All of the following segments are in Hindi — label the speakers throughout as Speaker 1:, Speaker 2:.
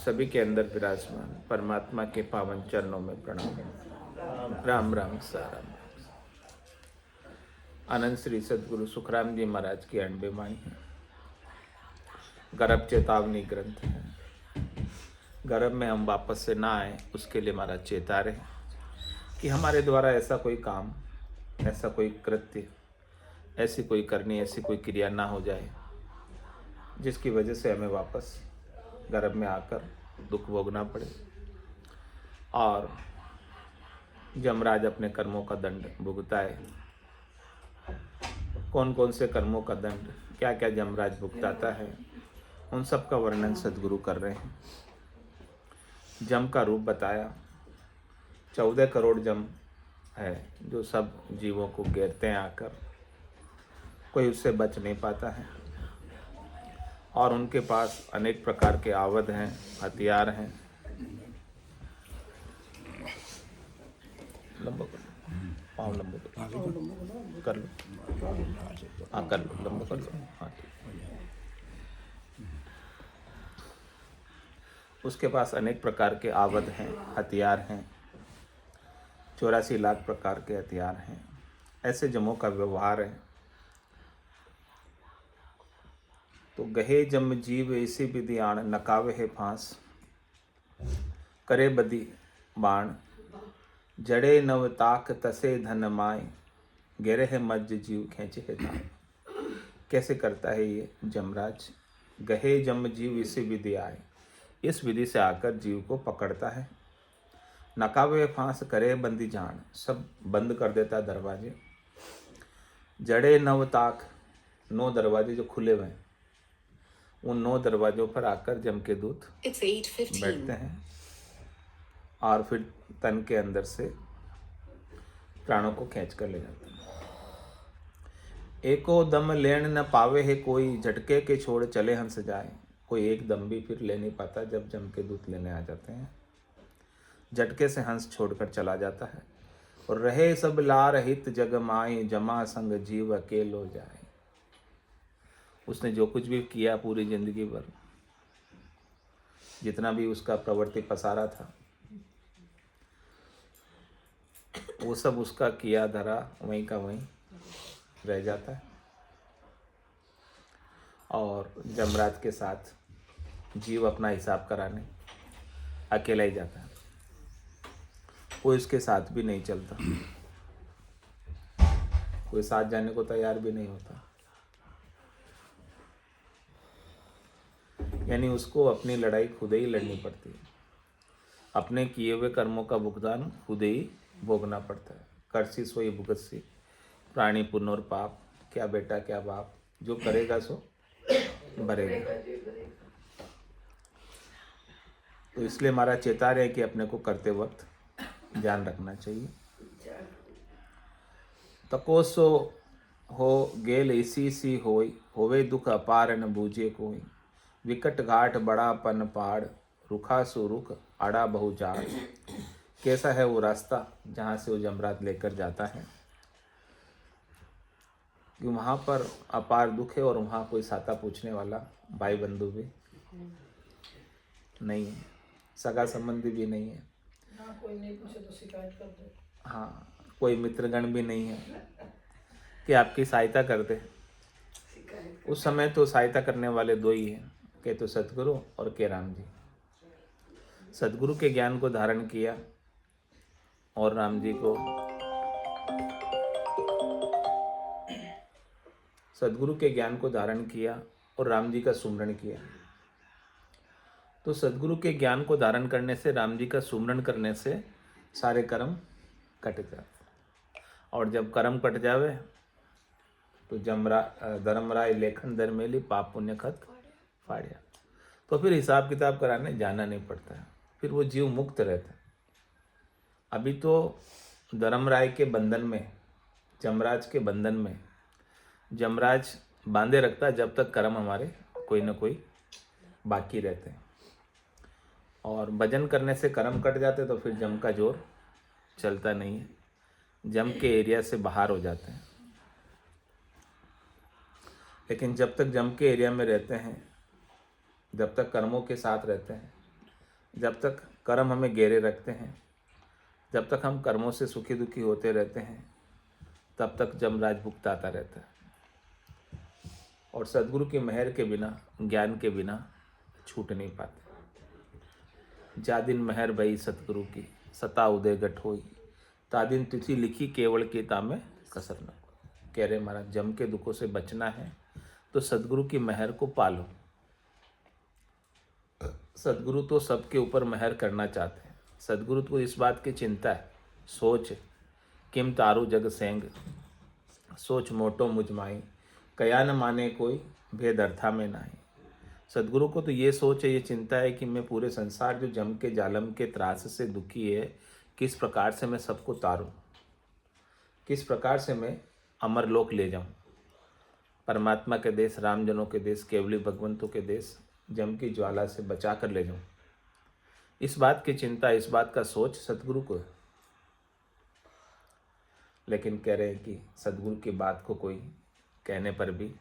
Speaker 1: सभी के अंदर विराजमान परमात्मा के पावन चरणों में प्रणाम। राम राम साराम। आनंद श्री सदगुरु सुखराम जी महाराज की 98 वाणी है। गर्भ चेतावनी ग्रंथ है। गर्भ में हम वापस से ना आए उसके लिए महाराज चेता रहे कि हमारे द्वारा ऐसा कोई काम, ऐसा कोई कृत्य, ऐसी कोई करनी, ऐसी कोई क्रिया ना हो जाए जिसकी वजह से हमें वापस गर्भ में आकर दुख भोगना पड़े और यमराज अपने कर्मों का दंड भुगताए। कौन कौन से कर्मों का दंड, क्या क्या यमराज भुगताता है, उन सब का वर्णन सदगुरु कर रहे हैं। जम का रूप बताया। 14 करोड़ जम है जो सब जीवों को घेरते हैं आकर, कोई उससे बच नहीं पाता है और उनके पास अनेक प्रकार के आवध हैं, हथियार हैं। लंबा कर लो, पाँव लंबे कर लो, हाँ कर लो, लंबा कर लो, हाँ ठीक। उसके पास अनेक प्रकार के आवध हैं, हथियार हैं। 84 लाख प्रकार के हथियार हैं। ऐसे जमों का व्यवहार है। तो गहे जम जीव ऐसी विधि आण, नकावे है फांस, करे बदी बाण, जड़े नव ताक तसे धन माय, गेरे है मज्ज जीव खेचे है दान। कैसे करता है ये जमराज? गहे जम जीव इसी विधि आए, इस विधि से आकर जीव को पकड़ता है। नकावे फांस, करे बंदी जान, सब बंद कर देता है दरवाजे। जड़े नव ताक, 9 दरवाजे जो खुले हुए हैं, उन 9 दरवाजों पर आकर जम के दूत बैठते हैं और फिर तन के अंदर से प्राणों को खींच कर ले जाते हैं। एको दम लेन न पावे है कोई, झटके के छोड़ चले हंस जाए। कोई एक दम भी फिर ले नहीं पाता जब जम के दूत लेने आ जाते हैं। झटके से हंस छोड़कर चला जाता है। और रहे सब लार हित जग माई, जमा संग जीव अकेलो जाए। उसने जो कुछ भी किया पूरी जिंदगी भर, जितना भी उसका प्रवृत्ति पसारा था, वो सब उसका किया धरा वहीं का वहीं रह जाता है और जमराज के साथ जीव अपना हिसाब कराने अकेला ही जाता है। कोई उसके साथ भी नहीं चलता, कोई साथ जाने को तैयार भी नहीं होता। यानी उसको अपनी लड़ाई खुद ही लड़नी पड़ती है। अपने किए हुए कर्मों का भुगतान खुद ही भोगना पड़ता है। करसी सोई भुगतसी, प्राणी पुण्य और पाप, क्या बेटा क्या बाप, जो करेगा सो भरेगा। तो इसलिए हमारा चेता रहे कि अपने को करते वक्त ध्यान रखना चाहिए। तकोसो हो गेल इसी सी होई, होवे दुख अपार न बूझे कोई। विकट घाट बड़ा पन पहाड़, रुखा सो रुख आड़ा बहु झाड़। कैसा है वो रास्ता जहाँ से वो जमराज लेकर जाता है कि वहाँ पर अपार दुख है और वहाँ कोई साता पूछने वाला भाई बंधु भी नहीं है, सगा संबंधी भी नहीं है।
Speaker 2: कोई नहीं पूछे तो शिकायत कर दे।
Speaker 1: हाँ, कोई मित्रगण भी नहीं है कि आपकी सहायता कर दे। उस समय तो सहायता करने वाले 2 ही हैं, के तो सदगुरु और के राम जी। सदगुरु के ज्ञान को धारण किया और राम जी को, सदगुरु के ज्ञान को धारण किया और राम जी का सुमरण किया। तो सदगुरु के ज्ञान को धारण करने से, राम जी का सुमरण करने से सारे कर्म कट जाते। और जब कर्म कट जावे तो धर्मराय लेखन धर्मेली, पाप पुण्य खत फाड़िया। तो फिर हिसाब किताब कराने जाना नहीं पड़ता है, फिर वो जीव मुक्त रहता है। अभी तो धर्मराय के बंधन में, जमराज के बंधन में जमराज बांधे रखता है जब तक कर्म हमारे कोई ना कोई बाकी रहते हैं। और भजन करने से कर्म कट जाते तो फिर जम का जोर चलता नहीं है, जम के एरिया से बाहर हो जाते हैं। लेकिन जब तक जम के एरिया में रहते हैं, जब तक कर्मों के साथ रहते हैं, जब तक कर्म हमें घेरे रखते हैं, जब तक हम कर्मों से सुखी दुखी होते रहते हैं, तब तक जमराज भुगताता रहता है। और सदगुरु की मेहर के बिना, ज्ञान के बिना छूट नहीं पाते। जा दिन मेहर भई सतगुरु की, सता उदय गठ होई, ता दिन तिथि लिखी केवल की तामे कसर न। कह रहे महाराज, जम के दुखों से बचना है तो सदगुरु की मेहर को पालो। सदगुरु तो सबके ऊपर मेहर करना चाहते हैं। सदगुरु को इस बात की चिंता है, सोच किम तारू जग सेंग, सोच मोटो मुझमाई, कया न माने कोई भेद अर्था में नाही। सदगुरु को तो ये सोच है, ये चिंता है कि मैं पूरे संसार जो जम के जालम के त्रास से दुखी है, किस प्रकार से मैं सबको तारूं, किस प्रकार से मैं अमरलोक ले जाऊं, परमात्मा के देश, रामजनों के देश, केवली भगवंतों के देश, जम की ज्वाला से बचा कर ले जाऊं। इस बात की चिंता, इस बात का सोच सदगुरु को है। लेकिन कह रहे हैं कि सदगुरु की बात को कोई कहने पर भी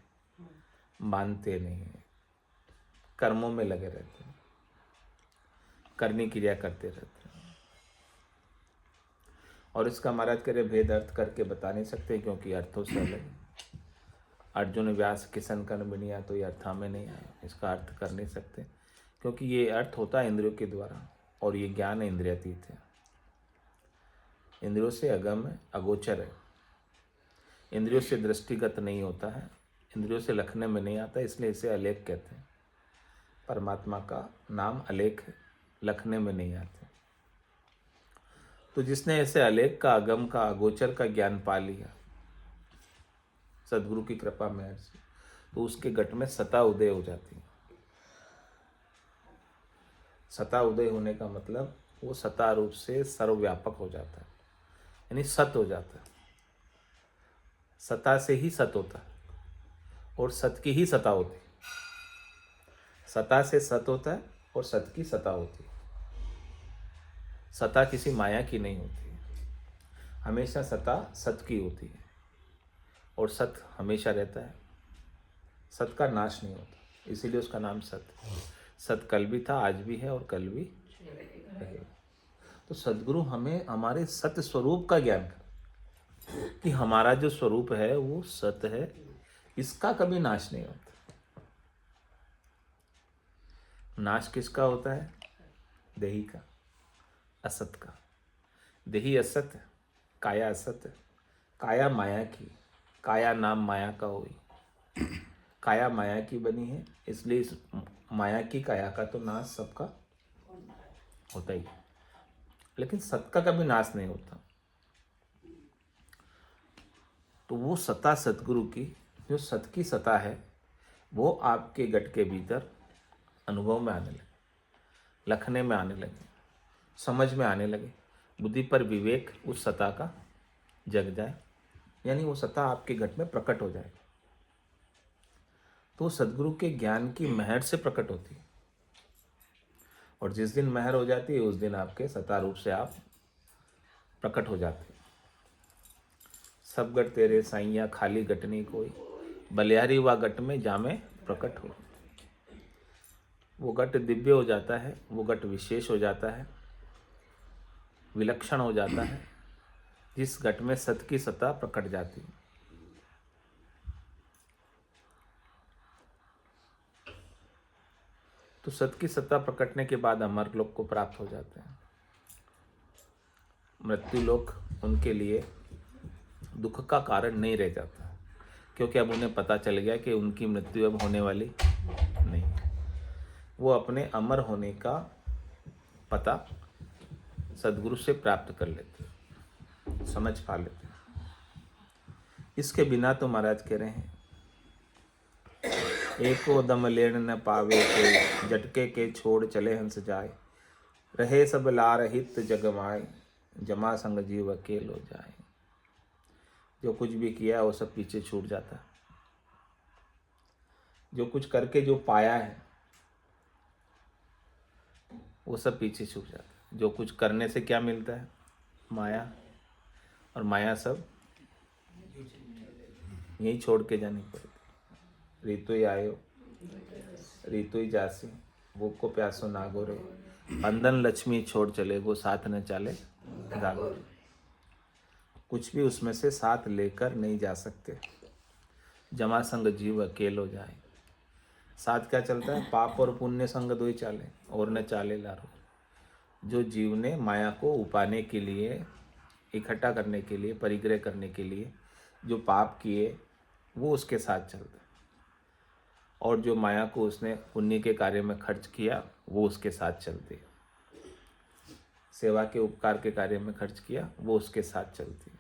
Speaker 1: मानते नहीं हैं, कर्मों में लगे रहते हैं, करनी क्रिया करते रहते हैं। और इसका महाराज कह रहे भेद अर्थ करके बता नहीं सकते, क्योंकि अर्थों से अलग। अर्जुन व्यास किसन कर्ण बिनिया, तो ये अर्था में नहीं आया, इसका अर्थ कर नहीं सकते, क्योंकि ये अर्थ होता है इंद्रियों के द्वारा, और ये ज्ञान इंद्रियातीत है, इंद्रियों से अगम है, अगोचर है, इंद्रियों से दृष्टिगत नहीं होता है, इंद्रियों से लखने में नहीं आता, इसलिए इसे अलेख कहते हैं। परमात्मा का नाम अलेख है, लखने में नहीं आते। तो जिसने ऐसे अलेख का, अगम का, अगोचर का ज्ञान पा लिया सदगुरु की कृपा मेहर से, तो उसके घट में सता उदय हो जाती है। सता उदय होने का मतलब वो सता रूप से सर्वव्यापक हो जाता है, यानी सत हो जाता है। सता से ही सत होता है, और सत की ही सता होती है। सता से सत होता है और सत की सता होती है। सता किसी माया की नहीं होती है, हमेशा सता सत की होती है, और सत हमेशा रहता है, सत का नाश नहीं होता, इसीलिए उसका नाम सत है। सत कल भी था, आज भी है, और कल भी रहेगा। तो सदगुरु हमें हमारे सत्य स्वरूप का ज्ञान कर, कि हमारा जो स्वरूप है वो सत्य है, इसका कभी नाश नहीं होता। नाश किसका होता है? देही का, असत का। देही असत, काया असत, काया माया की, काया नाम माया का हुई। काया माया की बनी है, इसलिए इस माया की काया का तो नाश सबका होता ही, लेकिन सत का कभी नाश नहीं होता। तो वो सता सतगुरु की, जो सत की सता है, वो आपके गट के भीतर अनुभव में आने लगे, लखने में आने लगे, समझ में आने लगे, बुद्धि पर विवेक उस सता का जग जाए, यानी वो सता आपके घट में प्रकट हो जाए। तो सदगुरु के ज्ञान की मेहर से प्रकट होती है, और जिस दिन मेहर हो जाती है उस दिन आपके सता रूप से आप प्रकट हो जाते हैं। सब गट तेरे साइया, खाली गट नहीं कोई, बलिहारी व गट में जामे प्रकट हो। वो गट दिव्य हो जाता है, वो गट विशेष हो जाता है, विलक्षण हो जाता है, जिस घट में सत की सत्ता प्रकट जाती है। तो सत की सत्ता प्रकटने के बाद अमर लोक को प्राप्त हो जाते हैं। मृत्यु लोक उनके लिए दुख का कारण नहीं रह जाता, क्योंकि अब उन्हें पता चल गया कि उनकी मृत्यु अब होने वाली नहीं। वो अपने अमर होने का पता सदगुरु से प्राप्त कर लेते, समझ पा लेते। इसके बिना तो महाराज कह रहे हैं, एको दम लेण न पावे कोई, झटके के छोड़ चले हंस जाए, रहे सब लार हित जगमाए, जमा संग जीव अकेल हो जाए। जो कुछ भी किया वो सब पीछे छूट जाता है। जो कुछ करके जो पाया है वो सब पीछे छूट जाता है। जो कुछ करने से क्या मिलता है? माया, और माया सब यही छोड़ के जानी पड़ती। रीतो ही आयो रीतो ही जासी, भूख को प्यासो ना गोरे, अंधन लक्ष्मी छोड़ चले गो, साथ न चाले गागर। कुछ भी उसमें से साथ लेकर नहीं जा सकते। जमा संग जीव अकेलो जाए। साथ क्या चलता है? पाप और पुण्य संग दो ही चाले, और न चाले लारो। जो जीव ने माया को उपाने के लिए, इकट्ठा करने के लिए, परिग्रह करने के लिए जो पाप किए, वो उसके साथ चलता है। और जो माया को उसने पुण्य के कार्य में खर्च किया, वो उसके साथ चलती है। सेवा के उपकार के कार्य में खर्च किया, वो उसके साथ चलती है।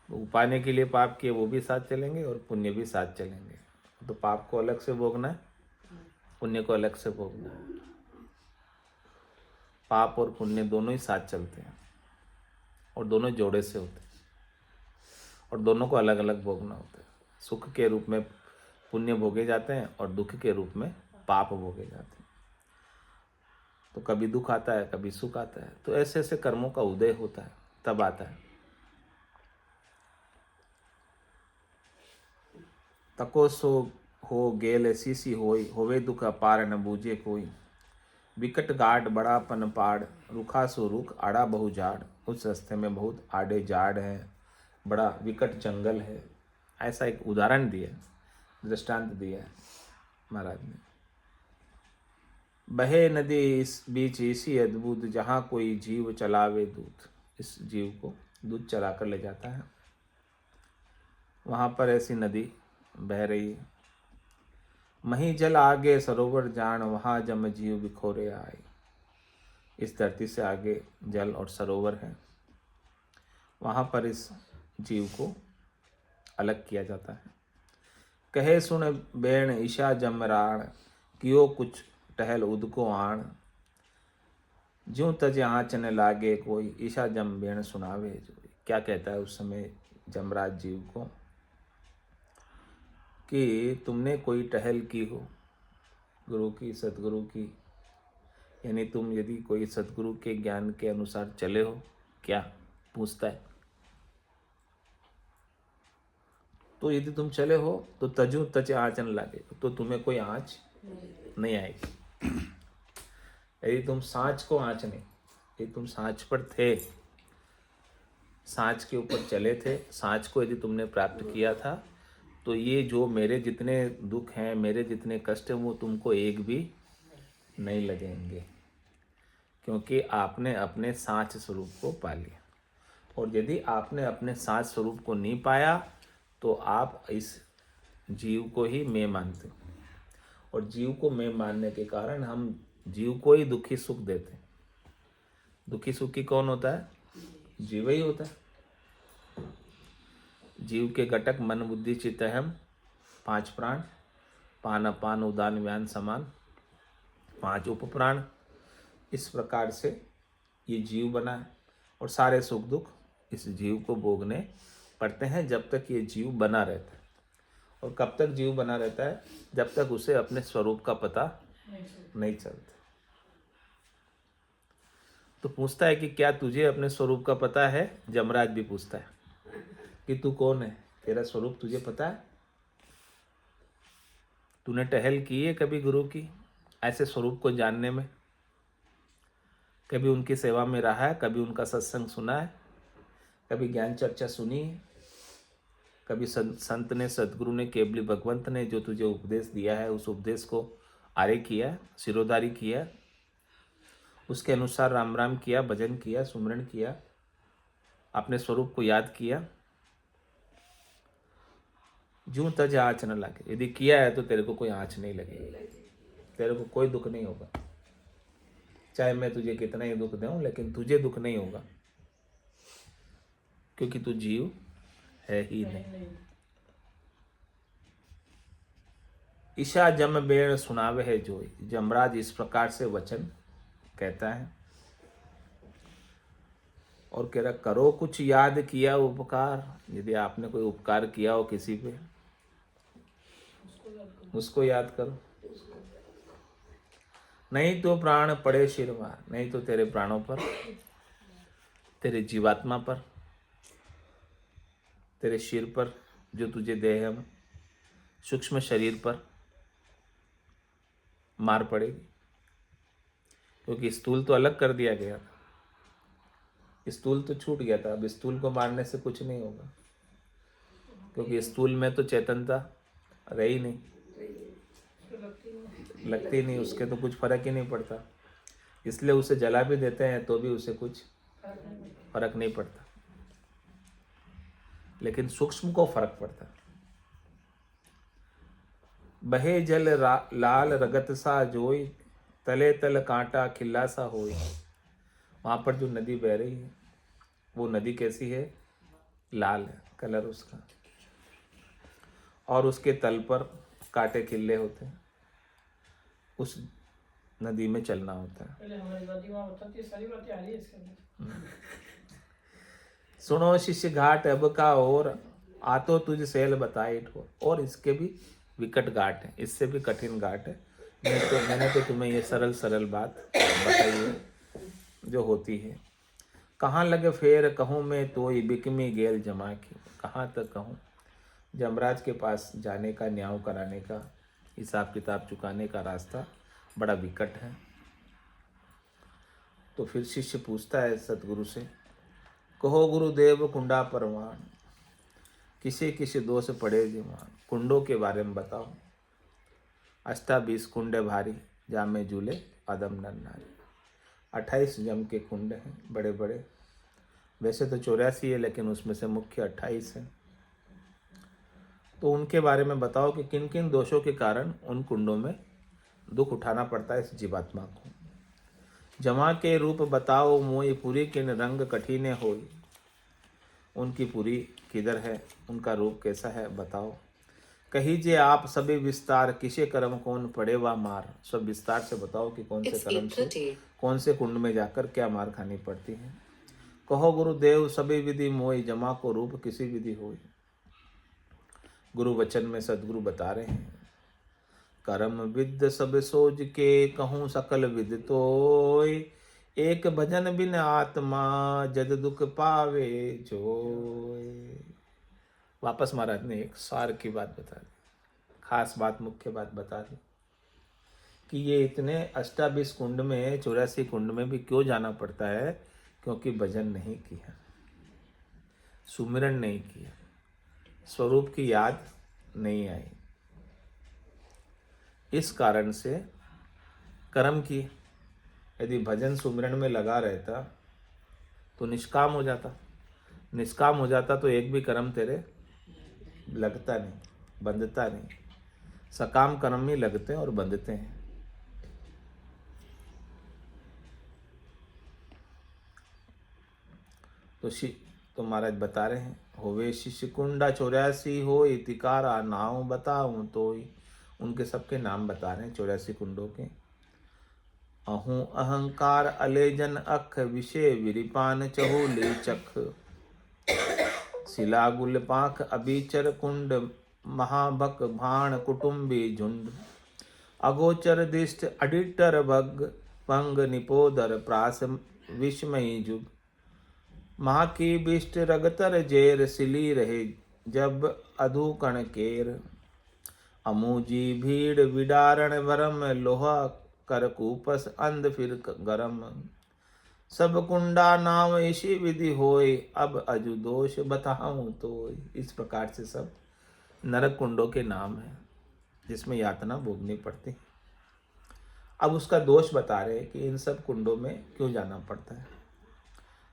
Speaker 1: उपाने के लिए पाप किए, वो भी साथ चलेंगे और पुण्य भी साथ चलेंगे। तो पाप को अलग से भोगना है, पुण्य को अलग से भोगना है। पाप और पुण्य दोनों ही साथ चलते हैं और दोनों जोड़े से होते हैं, और दोनों को अलग अलग भोगना होता है। सुख के रूप में पुण्य भोगे जाते हैं और दुख के रूप में पाप भोगे जाते हैं। तो कभी दुख आता है, कभी सुख आता है। तो ऐसे ऐसे कर्मों का उदय होता है, तब आता है। तको सो हो गेल सीसी होई, होवे दुख अपार न बूझे कोई। विकट गाढ़ बड़ा पन पाड़, रुखा सो रुख आड़ा बहु झाड़। उस रास्ते में बहुत आड़े झाड़ है, बड़ा विकट जंगल है। ऐसा एक उदाहरण दिया, दृष्टांत दिया है महाराज ने। बहे नदी इस बीच ऐसी अद्भुत, जहाँ कोई जीव चलावे दूत। इस जीव को दूध चलाकर ले जाता है। वहाँ पर ऐसी नदी बह रही है। मही जल आगे सरोवर जान, वहाँ जम जीव बिखोरे आए। इस धरती से आगे जल और सरोवर है, वहाँ पर इस जीव को अलग किया जाता है। कहे सुन बेण ईशा जमराण, कियो कुछ टहल उदको आण। ज्यों तज आँचन लागे कोई, ईशा जम बेण सुनावे जोई। क्या कहता है उस समय जमराज जीव को कि तुमने कोई टहल की हो गुरु की, सतगुरु की, यानी तुम यदि कोई सतगुरु के ज्ञान के अनुसार चले हो, क्या पूछता है। तो यदि तुम चले हो तो तजू तच आँचन लागे, तो तुम्हें कोई आँच नहीं आएगी। यदि तुम सांच को आँच नहीं, यदि तुम सांच पर थे, सांच के ऊपर चले थे, सांच को यदि तुमने प्राप्त किया था, तो ये जो मेरे जितने दुख हैं, मेरे जितने कष्ट हैं, वो तुमको एक भी नहीं लगेंगे, क्योंकि आपने अपने सांच स्वरूप को पा लिया। और यदि आपने अपने सांच स्वरूप को नहीं पाया, तो आप इस जीव को ही मैं मानते हो। और जीव को मैं मानने के कारण हम जीव को ही दुखी सुख देते हैं। दुखी सुखी कौन होता है? जीव ही होता है। जीव के घटक मन बुद्धि चित्त अहम, 5 प्राण, पान अपान उदान व्यान समान, 5 उपप्राण। इस प्रकार से ये जीव बना है और सारे सुख दुख इस जीव को भोगने पड़ते हैं जब तक ये जीव बना रहता है। और कब तक जीव बना रहता है? जब तक उसे अपने स्वरूप का पता नहीं चलता। तो पूछता है कि क्या तुझे अपने स्वरूप का पता है? जमराज भी पूछता है कि तू कौन है, तेरा स्वरूप तुझे पता है? तूने टहल की है कभी गुरु की, ऐसे स्वरूप को जानने में? कभी उनकी सेवा में रहा है? कभी उनका सत्संग सुना है? कभी ज्ञान चर्चा सुनी है? कभी संत ने, सदगुरु ने, केवली भगवंत ने जो तुझे उपदेश दिया है, उस उपदेश को आरे किया, सिरोधारी किया, उसके अनुसार राम राम किया, भजन किया, सुमरण किया, अपने स्वरूप को याद किया? जूं तज आँच न लगे। यदि किया है तो तेरे को कोई आँच नहीं लगेगी, तेरे को कोई दुख नहीं होगा। चाहे मैं तुझे कितना ही दुख दूं, लेकिन तुझे दुख नहीं होगा, क्योंकि तू जीव है ही नहीं। ईशा जम बेण सुनावे है जोई। जमराज इस प्रकार से वचन कहता है और कह रहा, करो कुछ याद किया उपकार। यदि आपने कोई उपकार किया हो किसी पे, उसको याद करो, नहीं तो प्राण पड़े शिरवार। नहीं तो तेरे प्राणों पर, तेरे जीवात्मा पर, तेरे सिर पर, जो तुझे देह है, सूक्ष्म शरीर पर मार पड़ेगी। क्योंकि स्थूल तो अलग कर दिया गया था, स्थूल तो छूट गया था। अब स्थूल को मारने से कुछ नहीं होगा, क्योंकि स्थूल में तो चेतनता रही नहीं, लगती नहीं, उसके तो कुछ फर्क ही नहीं पड़ता। इसलिए उसे जला भी देते हैं तो भी उसे कुछ फर्क नहीं पड़ता, लेकिन सूक्ष्म को फर्क पड़ता। बहे जल लाल रगत सा जोई, तले तल कांटा खिल्ला सा होई। वहाँ पर जो नदी बह रही है वो नदी कैसी है? लाल है कलर उसका, और उसके तल पर कांटे खिल्ले होते हैं। उस नदी में चलना होता है।
Speaker 2: पहले हमारी दादी माँ बताती है, सारी बातें आ रही है इसके अंदर।
Speaker 1: सुनो शिष्य घाट अब का और, आतो तुझ सैल बताए ठोर। और इसके भी विकट घाट है, इससे भी कठिन घाट है। मैंने तो तुम्हें ये सरल सरल बात बताई है जो होती है। कहाँ लगे फेर कहूँ मैं तोई, बिकमी गेल जमा की। कहाँ तक कहूँ? जमराज के पास जाने का, न्याय कराने का, हिसाब किताब चुकाने का रास्ता बड़ा विकट है। तो फिर शिष्य पूछता है सतगुरु से, कहो गुरुदेव कुंडा परवान, किसे किसे दोष पड़े जीवान। कुंडों के बारे में बताओ। 28 कुंडे भारी, जामे झूले अदम नर नारी। 28 जम के कुंड हैं बड़े बड़े, वैसे तो 84 है, लेकिन उसमें से मुख्य 28 है। तो उनके बारे में बताओ कि किन किन दोषों के कारण उन कुंडों में दुख उठाना पड़ता है इस जीवात्मा को। जमा के रूप बताओ मोई, पूरी किन रंग कठिने होई। उनकी पूरी किधर है, उनका रूप कैसा है बताओ। कहीजे आप सभी विस्तार, किसे कर्म कौन पड़े वा मार। सब विस्तार से बताओ कि कौन से कर्म से कौन से कुंड में जाकर क्या मार खानी पड़ती है। कहो गुरुदेव सभी विधि मोई, जमा को रूप किसी विधि होई। गुरु वचन में सदगुरु बता रहे हैं, कर्म विद सब सोज के, कहूँ सकल विद तोय। एक भजन बिन आत्मा, जद दुख पावे जोय। वापस महाराज ने एक सार की बात बता दी, खास बात, मुख्य बात बता दी कि ये इतने 28 कुंड में, 84 कुंड में भी क्यों जाना पड़ता है? क्योंकि भजन नहीं किया, सुमिरन नहीं किया, स्वरूप की याद नहीं आई। इस कारण से कर्म की। यदि भजन सुमिरन में लगा रहता तो निष्काम हो जाता। निष्काम हो जाता तो एक भी कर्म तेरे लगता नहीं, बंधता नहीं। सकाम कर्म ही लगते हैं और बंधते हैं। तो महाराज बता रहे हैं, होवे शिष्य कुंडा 84 हो, तिकारा नाव बताऊं तो। उनके सबके नाम बता रहे हैं 84 कुंडों के। अहूँ अहंकार अलेजन अख, विषय विरिपान चहूली चख। शिला गुल पाख अबीचर कुंड, महाभक भाण कुटुंबी झुंड। अगोचर दिष्ट अडिटर भग, भंग निपोदर प्रास विस्मयी जुग। माँ की बिष्ट रगतर जेर, सिली रहे जब अधु कण केर। अमूजी भीड़ विडारण वरम, लोहा कर कूपस अंध फिर गरम। सब कुंडा नाम ऐसी विधि होय, अब अजु दोष बताऊं तो। इस प्रकार से सब नरक कुंडों के नाम हैं जिसमें यातना भोगनी पड़ती। अब उसका दोष बता रहे कि इन सब कुंडों में क्यों जाना पड़ता है।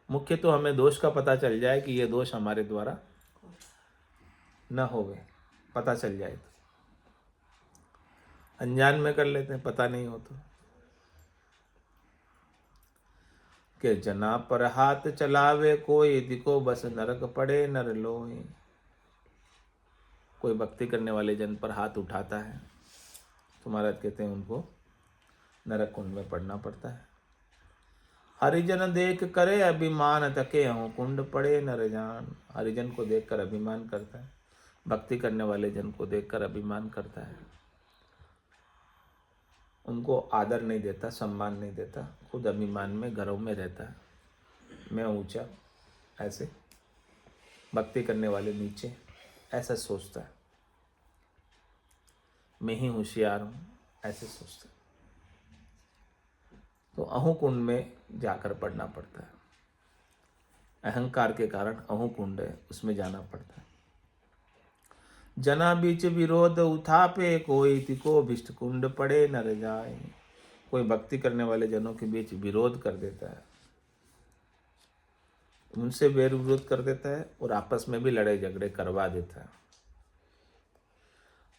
Speaker 1: मुख्य तो हमें दोष का पता चल जाए कि ये दोष हमारे द्वारा न होवे, पता चल जाए तो। अनजान में कर लेते हैं, पता नहीं हो तो। के जना पर हाथ चलावे कोई, दिखो बस नरक पड़े नर लोई। कोई भक्ति करने वाले जन पर हाथ उठाता है तो महाराज कहते हैं उनको नरक कुंड में पड़ना पड़ता है। हरिजन देख करे अभिमान, तके हूँ कुंड पड़े नर जान। हरिजन को देखकर अभिमान करता है, भक्ति करने वाले जन को देखकर अभिमान करता है, उनको आदर नहीं देता, सम्मान नहीं देता, खुद अभिमान में घरों में रहता है, मैं ऊंचा, ऐसे भक्ति करने वाले नीचे, ऐसा सोचता है, मैं ही होशियार हूँ, ऐसे सोचता है। तो अहू कुंड में जाकर पढ़ना पड़ता है। अहंकार के कारण अहू कुंड है, उसमें जाना पड़ता है। जना बीच विरोध उठापे, कोई तिको भिष्ट कुंड पड़े नर जाए। कोई भक्ति करने वाले जनों के बीच विरोध कर देता है, उनसे बैर विरोध कर देता है और आपस में भी लड़ाई झगड़े करवा देता है,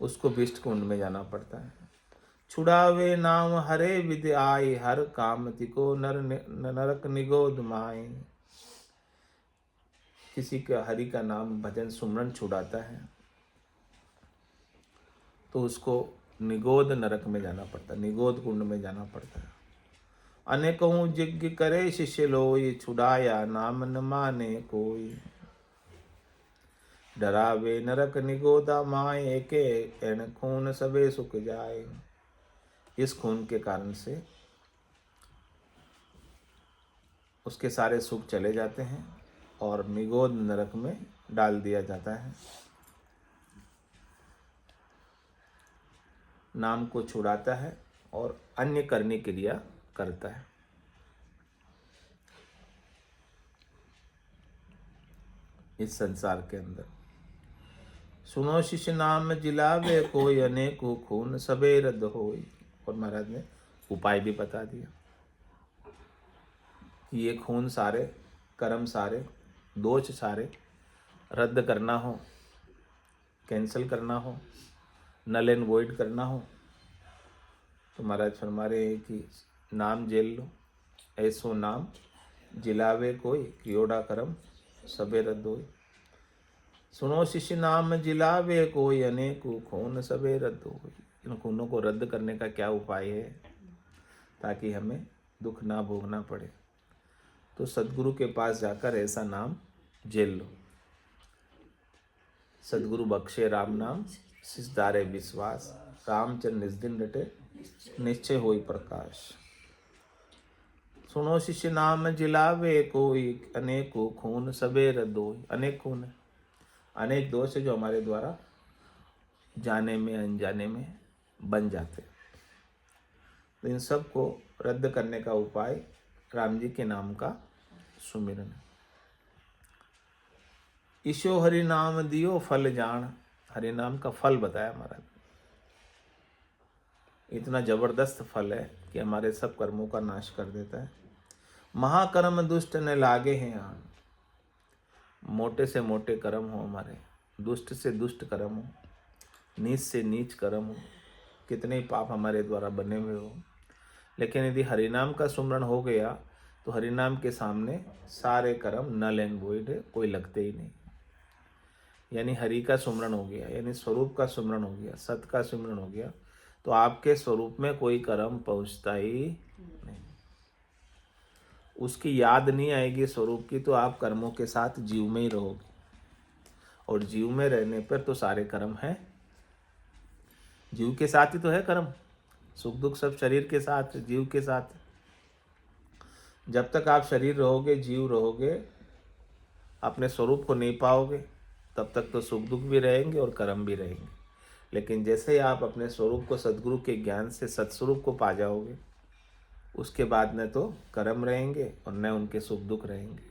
Speaker 1: उसको भिष्ट कुंड में जाना पड़ता है। छुड़ावे नाम हरे विद आए, हर काम तिको नरक निगोद माए। किसी का हरि का नाम भजन सुमरन छुड़ाता है तो उसको निगोद नरक में जाना पड़ता है, निगोद कुंड में जाना पड़ता है। अनेकों यज्ञ करे शिष्य लोई, छुड़ाया नाम न माने कोई। डरावे नरक निगोदा माए, के एन खून सबे सुख जाए। इस खून के कारण से उसके सारे सुख चले जाते हैं और निगोद नरक में डाल दिया जाता है। नाम को छुड़ाता है और अन्य करने की क्रिया करता है। इस संसार के अंदर सुनो शिष्य नाम जिलावे, कोई अनेको खून सबे रद्द होई। और महाराज ने उपाय भी बता दिया कि ये खून सारे, कर्म सारे, दोष सारे रद्द करना हो, कैंसिल करना हो, नल एंड वॉइड करना हो तो महाराज फरमा रहे हैं कि नाम जेल लो। ऐसो नाम जिलावे कोई, कियोड़ा करम सबे रद्द होई। सुनो शिष्य नाम जिलावे, कोई अनेको खून सबे रद्द होई। इन खूनों को रद्द करने का क्या उपाय है ताकि हमें दुख ना भोगना पड़े? तो सदगुरु के पास जाकर ऐसा नाम जेल लो। सदगुरु बख्शे राम नाम, सिसदारे विश्वास। रामचंद्र निज दिन डटे, निश्चय होई प्रकाश। सुनो शिष्य नाम जिलावे, कोई अनेको खून सबे रद्द होई। अनेक खून है, अनेक दोष है जो हमारे द्वारा जाने में अनजाने में बन जाते। तो इन सब को रद्द करने का उपाय राम जी के नाम का सुमिरन। ईशो हरि नाम दियो फल जान। हरि नाम का फल बताया महाराज। इतना जबरदस्त फल है कि हमारे सब कर्मों का नाश कर देता है। महाकर्म दुष्ट ने लागे हैं आन। मोटे से मोटे कर्म हो हमारे, दुष्ट से दुष्ट कर्म हो, नीच से नीच कर्म हो, कितने ही पाप हमारे द्वारा बने हुए हो, लेकिन यदि हरिनाम का सुमरण हो गया तो हरिनाम के सामने सारे कर्म नल एंड वॉइड है, कोई लगते ही नहीं। यानी हरि का सुमरण हो गया, यानी स्वरूप का सुमरण हो गया, सत का सुमरण हो गया, तो आपके स्वरूप में कोई कर्म पहुंचता ही नहीं। उसकी याद नहीं आएगी स्वरूप की तो आप कर्मों के साथ जीव में ही रहोगे, और जीव में रहने पर तो सारे कर्म हैं। जीव के साथ ही तो है कर्म, सुख दुख सब शरीर के साथ, जीव के साथ। जब तक आप शरीर रहोगे, जीव रहोगे, अपने स्वरूप को नहीं पाओगे, तब तक तो सुख दुख भी रहेंगे और कर्म भी रहेंगे। लेकिन जैसे ही आप अपने स्वरूप को सद्गुरु के ज्ञान से सत्स्वरूप को पा जाओगे, उसके बाद न तो कर्म रहेंगे और न उनके सुख दुख रहेंगे।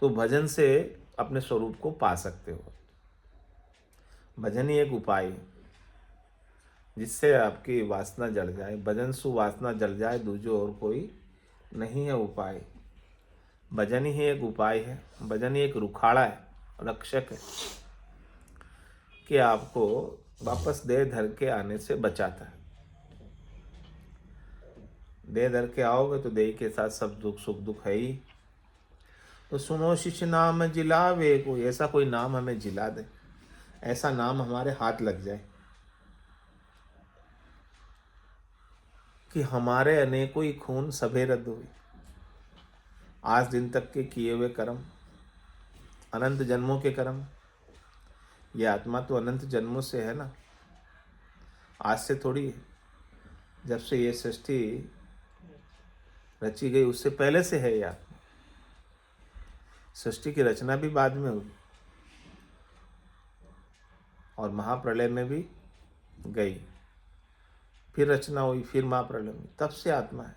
Speaker 1: तो भजन से अपने स्वरूप को पा सकते हो। भजन ही एक उपाय है जिससे आपकी वासना जल जाए। भजन सु वासना जल जाए, दूजो और कोई नहीं है उपाय। भजन ही एक उपाय है, भजन ही एक रुखाड़ा है, रक्षक है कि आपको वापस देह धर के आने से बचाता है। देह धर के आओगे तो देह के साथ सब दुख सुख दुख है ही। तो सुनो शिष्य नाम जिलावे, कोई ऐसा कोई नाम हमें जिला दे, ऐसा नाम हमारे हाथ लग जाए कि हमारे अनेकों ही खून सभे रद्द हुई। आज दिन तक के किए हुए कर्म, अनंत जन्मों के कर्म, ये आत्मा तो अनंत जन्मों से है ना, आज से थोड़ी है। जब से ये सृष्टि रची गई उससे पहले से है ये आत्मा। सृष्टि की रचना भी बाद में हुई और महाप्रलय में भी गई, फिर रचना हुई, फिर महाप्रलय हुई, तब से आत्मा है।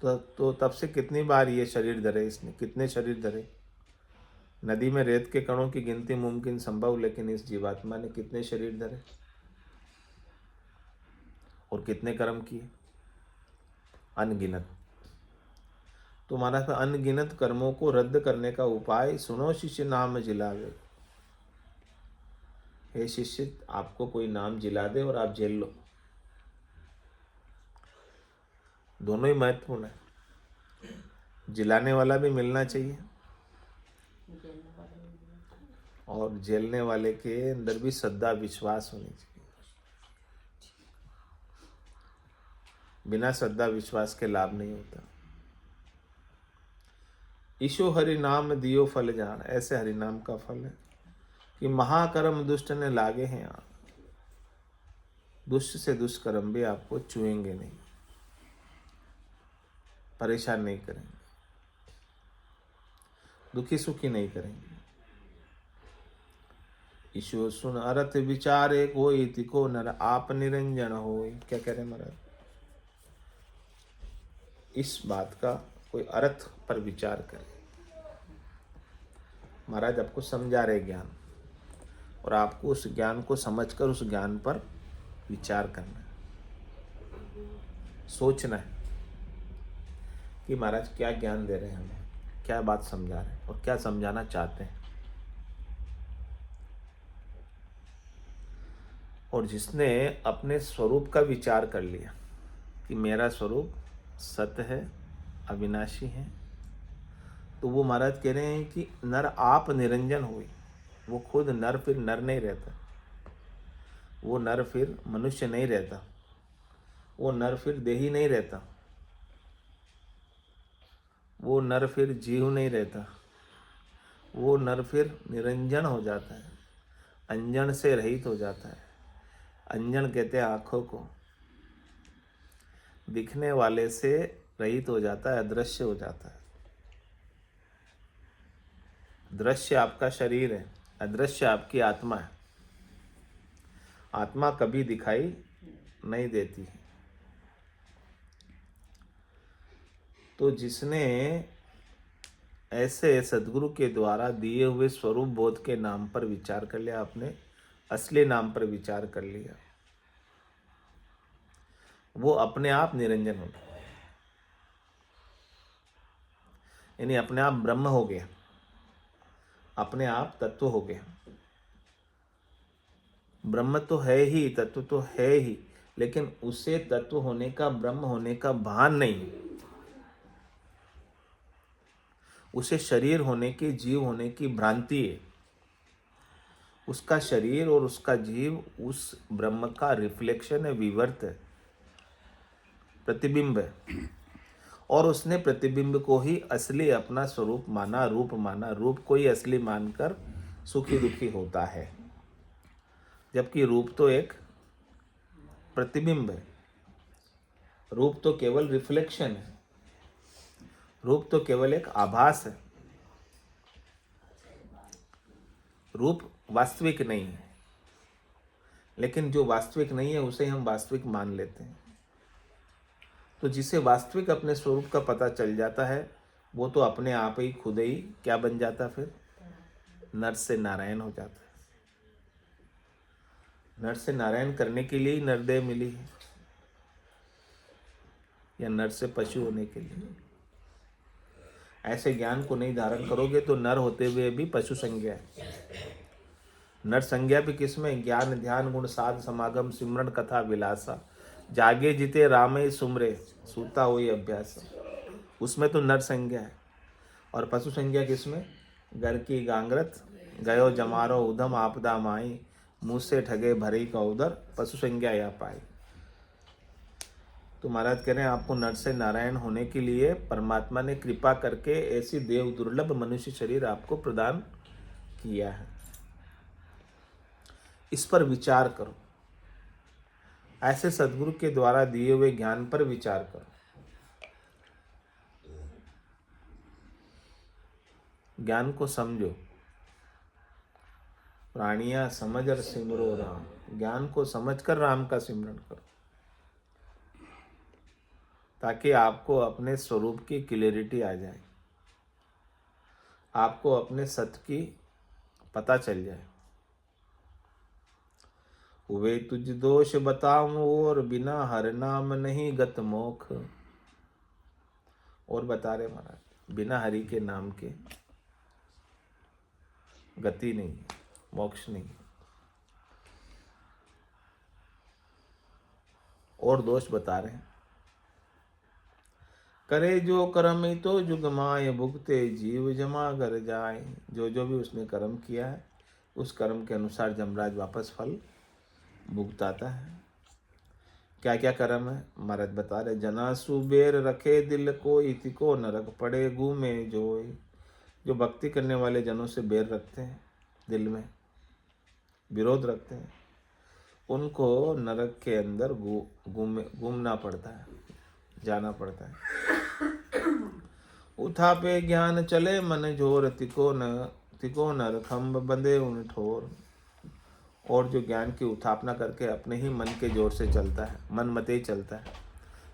Speaker 1: तो तब से कितनी बार ये शरीर धरे इसने, कितने शरीर धरे। नदी में रेत के कणों की गिनती मुमकिन संभव, लेकिन इस जीवात्मा ने कितने शरीर धरे और कितने कर्म किए, अनगिनत। तो महाराज अनगिनत कर्मों को रद्द करने का उपाय सुनो शिष्य नाम जिलावे। हे शिष्य, आपको कोई नाम जिला दे और आप जेल लो, दोनों ही महत्वपूर्ण है। जिलाने वाला भी मिलना चाहिए और जेलने वाले के अंदर भी श्रद्धा विश्वास होनी चाहिए। बिना श्रद्धा विश्वास के लाभ नहीं होता। ईशो हरि नाम दियो फल जान, ऐसे हरि नाम का फल है कि महाकर्म दुष्ट ने लागे हैं आप। दुष्ट से दुष्कर्म भी आपको छुएंगे नहीं, परेशान नहीं करेंगे, दुखी सुखी नहीं करेंगे। ईशो सुन अर्थ विचारे कोई तिको नर आप निरंजन होय। क्या कह रहे महाराज, इस बात का कोई अर्थ पर विचार करे। महाराज आपको समझा रहे ज्ञान, और आपको उस ज्ञान को समझकर उस ज्ञान पर विचार करना है, सोचना है कि महाराज क्या ज्ञान दे रहे हैं हमें, क्या बात समझा रहे हैं और क्या समझाना चाहते हैं। और जिसने अपने स्वरूप का विचार कर लिया कि मेरा स्वरूप सत्य है, अविनाशी है, तो वो महाराज कह रहे हैं कि नर आप निरंजन हुई। वो खुद नर फिर नर नहीं रहता, वो नर फिर मनुष्य नहीं रहता, वो नर फिर देही नहीं रहता, वो नर फिर जीव नहीं रहता, वो नर फिर निरंजन हो जाता है, अंजन से रहित हो जाता है। अंजन कहते हैं आँखों को, दिखने वाले से रहित हो जाता है, अदृश्य हो जाता है। दृश्य आपका शरीर है, अदृश्य आपकी आत्मा है। आत्मा कभी दिखाई नहीं देती। तो जिसने ऐसे सदगुरु के द्वारा दिए हुए स्वरूप बोध के नाम पर विचार कर लिया, आपने असली नाम पर विचार कर लिया, वो अपने आप निरंजन हो गया, यानी अपने आप ब्रह्म हो गया, अपने आप तत्व हो गया। ब्रह्म तो है ही, तत्व तो है ही, लेकिन उसे तत्व होने का, ब्रह्म होने का भान नहीं है। उसे शरीर होने की, जीव होने की भ्रांति है। उसका शरीर और उसका जीव उस ब्रह्म का रिफ्लेक्शन है, विवर्त है, प्रतिबिंब है। और उसने प्रतिबिंब को ही असली अपना स्वरूप माना, रूप माना। रूप को ही असली मानकर सुखी दुखी होता है, जबकि रूप तो एक प्रतिबिंब है। रूप तो केवल रिफ्लेक्शन है, रूप तो केवल एक आभास है। रूप वास्तविक नहीं है, लेकिन जो वास्तविक नहीं है उसे हम वास्तविक मान लेते हैं। तो जिसे वास्तविक अपने स्वरूप का पता चल जाता है, वो तो अपने आप ही खुद ही क्या बन जाता है, फिर नर से नारायण हो जाता है। नर से नारायण करने के लिए ही नरदेह मिली है, या नर से पशु होने के लिए। ऐसे ज्ञान को नहीं धारण करोगे तो नर होते हुए भी पशु संज्ञा है। नर संज्ञा भी किसमें, ज्ञान ध्यान गुण साध समागम सिमरन कथा विलासा, जागे जीते रामय सुमरे सूता हुई अभ्यास, उसमें तो नर संज्ञा है। और पशु संज्ञा किसमें, घर की गांगरत गयो जमारो उधम आपदा माई, मुँह से ठगे भरी का उदर, पशु संज्ञा या पाई। तो महाराज कह रहे हैं आपको नर से नारायण होने के लिए परमात्मा ने कृपा करके ऐसी देव दुर्लभ मनुष्य शरीर आपको प्रदान किया है। इस पर विचार करो, ऐसे सदगुरु के द्वारा दिए हुए ज्ञान पर विचार करो। ज्ञान को समझो, प्राणिया समझ और सिमरो राम। ज्ञान को समझकर राम का सिमरन करो, ताकि आपको अपने स्वरूप की क्लियरिटी आ जाए, आपको अपने सत्य की पता चल जाए। वे तुझ दोष बताऊं और बिना हर नाम नहीं गत मोख। और बता रहे महाराज, बिना हरि के नाम के गति नहीं, मोक्ष नहीं। और दोष बता रहे हैं, करे जो कर्म ही तो जुगमाए भुगते जीव जमा कर जाए। जो भी उसने कर्म किया है उस कर्म के अनुसार जमराज वापस फल भुगताता है। क्या क्या कर्म है महाराज बता रहे, जनासु बेर रखे दिल को इतिको नरक पड़े घूमे जोए। जो भक्ति करने वाले जनों से बेर रखते हैं, दिल में विरोध रखते हैं, उनको नरक के अंदर घूमना पड़ता है, जाना पड़ता है। उठापे ज्ञान चले मन जोर तिको नर खम्ब बंधे उन ठोर। और जो ज्ञान की उथापना करके अपने ही मन के जोर से चलता है, मन मते ही चलता है,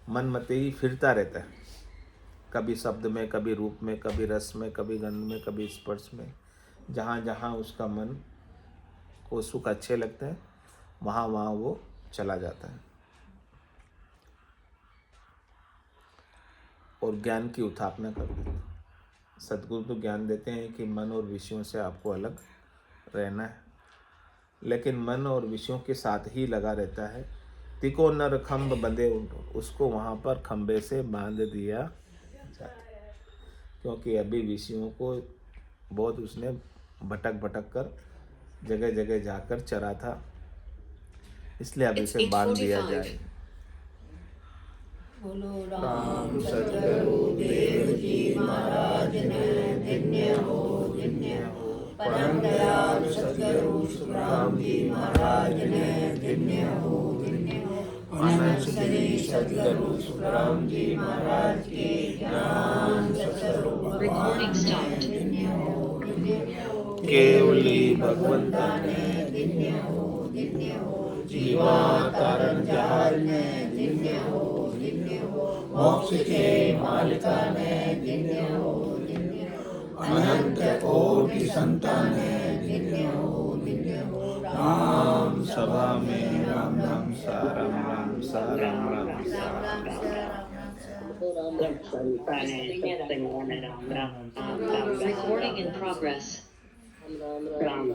Speaker 1: मन मते ही फिरता रहता है, कभी शब्द में, कभी रूप में, कभी रस में, कभी गंध में, कभी स्पर्श में। जहाँ जहाँ उसका मन को सुख अच्छे लगते हैं वहाँ वहाँ वो चला जाता है। और ज्ञान की उथापना कर देते हैं। सद्गुरु तो ज्ञान देते हैं कि मन और विषयों से आपको अलग रहना है, लेकिन मन और विषयों के साथ ही लगा रहता है। तिको नर खम्ब बंधे उठो, उसको वहाँ पर खम्बे से बांध दिया जाता है, क्योंकि अभी विषयों को बहुत उसने भटक भटक कर जगह जगह जाकर चरा था, इसलिए अभी से बांध दिया जाए।
Speaker 2: बोलो
Speaker 1: राम सतगुरु देव जी महाराज ने धन्य हो, धन्य हो। परम दयाल सतगुरु सुखराम जी महाराज ने धन्य हो, धन्य हो। अनंत श्री सतगुरु सुखराम जी महाराज के ज्ञान स्वरूप
Speaker 3: Recording stopped.
Speaker 1: धन्य हो, धन्य हो। केवली भगवंता ने धन्य हो, धन्य हो। जीवा कारण जहाल ने धन्य हो, धन्य हो। मोक्ष के मालिका ने धन्य हो, धन्य हो। अनंत कोटि संतान ने धन्य हो, धन्य हो। राम सभा में राम राम सा, राम राम सा, राम राम सा।
Speaker 3: Recording in progress.
Speaker 4: राम